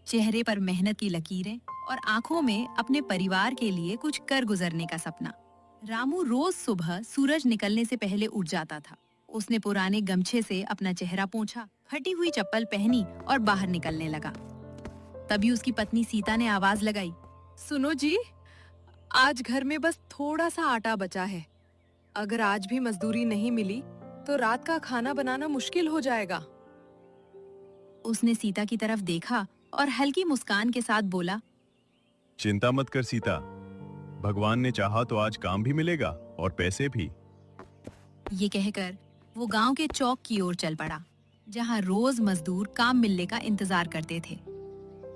चेहरे पर मेहनत की लकीरें और आंखों में अपने परिवार के लिए कुछ कर गुजरने का सपना। रामू रोज सुबह सूरज निकलने से पहले उठ जाता था। उसने पुराने गमछे से अपना चेहरा पोंछा, फटी हुई चप्पल पहनी और बाहर निकलने लगा। तभी उसकी पत्नी सीता ने आवाज लगाई, सुनो जी, आज घर में बस थोड़ा सा आटा बचा है। अगर आज भी मजदूरी नहीं मिली तो रात का खाना बनाना मुश्किल हो जाएगा। उसने सीता की तरफ देखा और हल्की मुस्कान के साथ बोला, चिंता मत कर सीता, भगवान ने चाहा तो आज काम भी मिलेगा और पैसे भी। ये कहकर वो गांव के चौक की ओर चल पड़ा, जहां रोज मजदूर काम मिलने का इंतजार करते थे।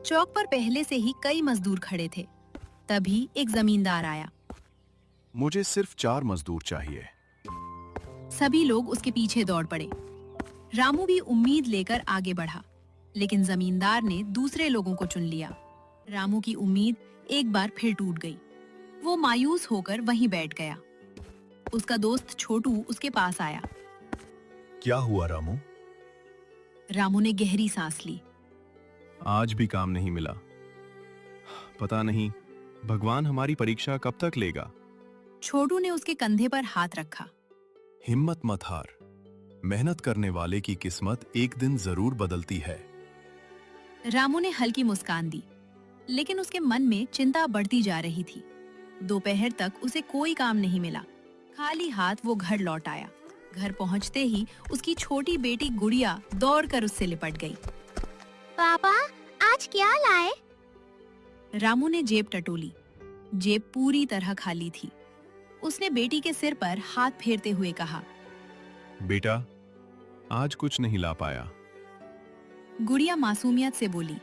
चौक पर पहले से ही कई मजदूर खड़े थे। तभी एक जमींदार आया। मुझे सिर्फ 4 मजदूर चाहिए। सभी लोग उसके पीछे दौड़ पड़े। रामू भी उम्मीद लेकर आगे बढ़ा, लेकिन जमींदार ने दूसरे लोगों को चुन लिया। रामू की उम्मीद एक बार फिर टूट गई। वो मायूस होकर वहीं बैठ गया। उसका दोस्त छोटू उसके पास आया। क्या हुआ रामू? रामू ने गहरी सांस ली। आज भी काम नहीं मिला। पता नहीं भगवान हमारी परीक्षा कब तक लेगा। छोटू ने उसके कंधे पर हाथ रखा। हिम्मत मत हार, मेहनत करने वाले की किस्मत एक दिन जरूर बदलती है। रामू ने हल्की मुस्कान दी, लेकिन उसके मन में चिंता बढ़ती जा रही थी। दोपहर तक उसे कोई काम नहीं मिला। खाली हाथ वो घर लौट आया। घर पहुंचते ही उसकी छोटी बेटी गुड़िया दौड़कर उससे लिपट गई। पापा, आज क्या लाए? रामू ने जेब टटोली। जेब पूरी तरह खाली थी। उसने बेटी के सिर पर हाथ फेरते हुए कहा, बेटा, आज कुछ नहीं ला पाया। गुड़िया मासूमियत से बोली,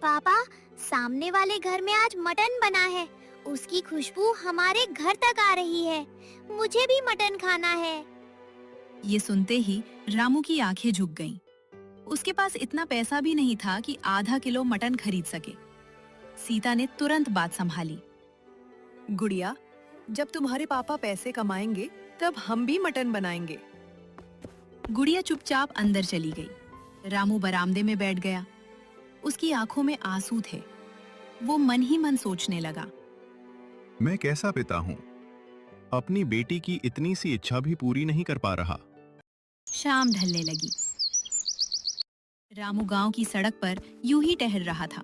पापा, सामने वाले घर में आज मटन बना है। उसकी खुशबू हमारे घर तक आ रही है। मुझे भी मटन खाना है। ये सुनते ही रामू की आंखें झुक गईं। उसके पास इतना पैसा भी नहीं था कि आधा किलो मटन खरीद सके। सीता ने तुरंत बात संभाली। गुड़िया, जब तुम्हारे पापा पैसे कमाएंगे तब हम भी मटन बनाएंगे। गुड़िया चुपचाप अंदर चली गई। रामू बरामदे में बैठ गया। उसकी आंखों में आंसू थे। वो मन ही मन सोचने लगा, मैं कैसा पिता हूँ, अपनी बेटी की इतनी सी इच्छा भी पूरी नहीं कर पा रहा। शाम ढलने लगी। रामू गांव की सड़क पर यूं ही टहल रहा था।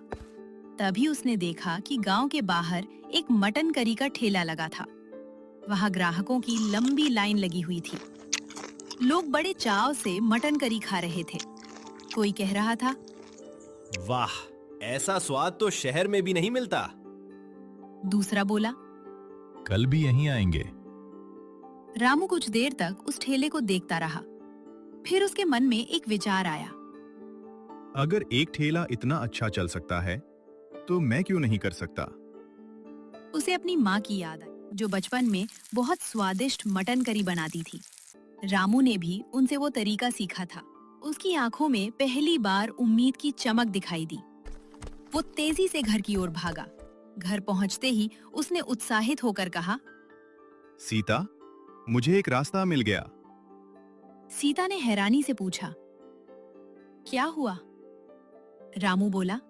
तभी उसने देखा कि गांव के बाहर एक मटन करी का ठेला लगा था। वहां ग्राहकों की लंबी लाइन लगी हुई थी। लोग बड़े चाव से मटन करी खा रहे थे। कोई कह रहा था, वाह, ऐसा स्वाद तो शहर में भी नहीं मिलता। दूसरा बोला, कल भी यहीं आएंगे। रामू कुछ देर तक उस ठेले को देखता रहा। फिर उसके मन में एक विचार आया। अगर एक ठेला इतना अच्छा चल सकता है तो मैं क्यों नहीं कर सकता। उसे अपनी माँ की याद आई, जो बचपन में बहुत स्वादिष्ट मटन करी बनाती थी। रामू ने भी उनसे वो तरीका सीखा था। उसकी आंखों में पहली बार उम्मीद की चमक दिखाई दी। वो तेजी से घर की ओर भागा। घर पहुंचते ही उसने उत्साहित होकर कहा, सीता, मुझे एक रास्ता मिल गया। सीता ने हैरानी से पूछा, क्या हुआ? रामू बोला,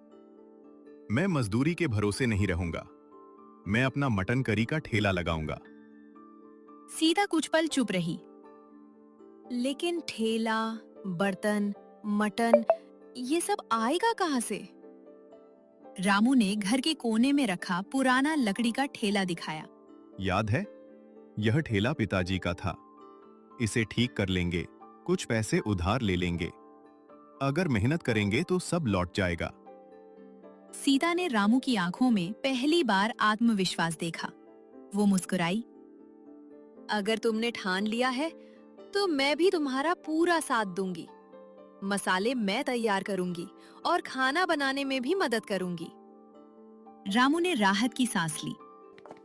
मैं मजदूरी के भरोसे नहीं रहूंगा। मैं अपना मटन करी का ठेला लगाऊंगा। सीता कुछ पल चुप रही। लेकिन ठेला, बर्तन, मटन, ये सब आएगा कहाँ से? रामू ने घर के कोने में रखा पुराना लकड़ी का ठेला दिखाया। याद है, यह ठेला पिताजी का था। इसे ठीक कर लेंगे, कुछ पैसे उधार ले लेंगे। अगर मेहनत करेंगे तो सब लौट जाएगा। सीता ने रामू की आंखों में पहली बार आत्मविश्वास देखा। वो मुस्कुराई, अगर तुमने ठान लिया है तो मैं भी तुम्हारा पूरा साथ दूंगी। मसाले मैं तैयार करूंगी और खाना बनाने में भी मदद करूंगी। रामू ने राहत की सांस ली।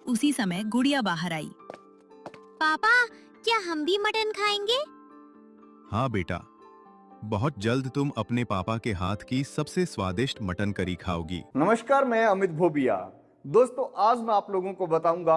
उसी समय गुड़िया बाहर आई। पापा, क्या हम भी मटन खाएंगे? हाँ बेटा, बहुत जल्द तुम अपने पापा के हाथ की सबसे स्वादिष्ट मटन करी खाओगी। नमस्कार, मैं अमित भोबिया। दोस्तों, आज मैं आप लोगों को बताऊंगा